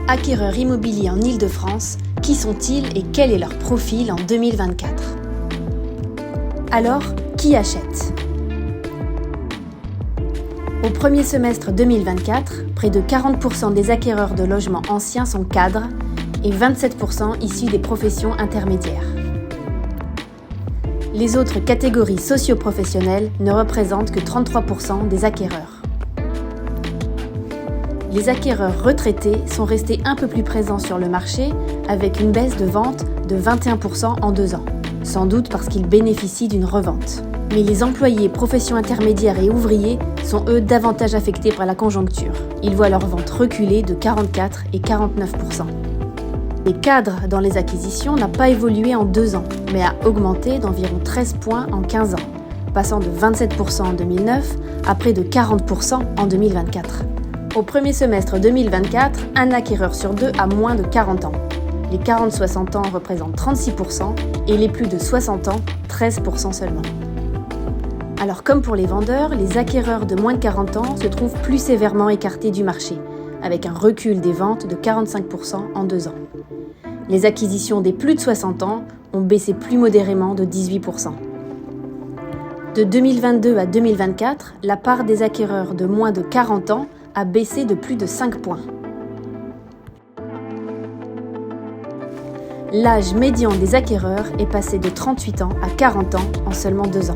Acquéreurs immobiliers en Île-de-France, qui sont-ils et quel est leur profil en 2024 ? Alors, qui achète ? Au premier semestre 2024, près de 40% des acquéreurs de logements anciens sont cadres et 27% issus des professions intermédiaires. Les autres catégories socio-professionnelles ne représentent que 33% des acquéreurs. Les acquéreurs retraités sont restés un peu plus présents sur le marché avec une baisse de vente de 21% en 2 ans, sans doute parce qu'ils bénéficient d'une revente. Mais les employés, professions intermédiaires et ouvriers sont eux davantage affectés par la conjoncture. Ils voient leur vente reculer de 44 et 49%. Les cadres dans les acquisitions n'a pas évolué en 2 ans, mais a augmenté d'environ 13 points en 15 ans, passant de 27% en 2009 à près de 40% en 2024. Au premier semestre 2024, un acquéreur sur 2 a moins de 40 ans. Les 40-60 ans représentent 36% et les plus de 60 ans, 13% seulement. Alors comme pour les vendeurs, les acquéreurs de moins de 40 ans se trouvent plus sévèrement écartés du marché, avec un recul des ventes de 45% en 2 ans. Les acquisitions des plus de 60 ans ont baissé plus modérément de 18%. De 2022 à 2024, la part des acquéreurs de moins de 40 ans a baissé de plus de 5 points. L'âge médian des acquéreurs est passé de 38 ans à 40 ans en seulement 2 ans.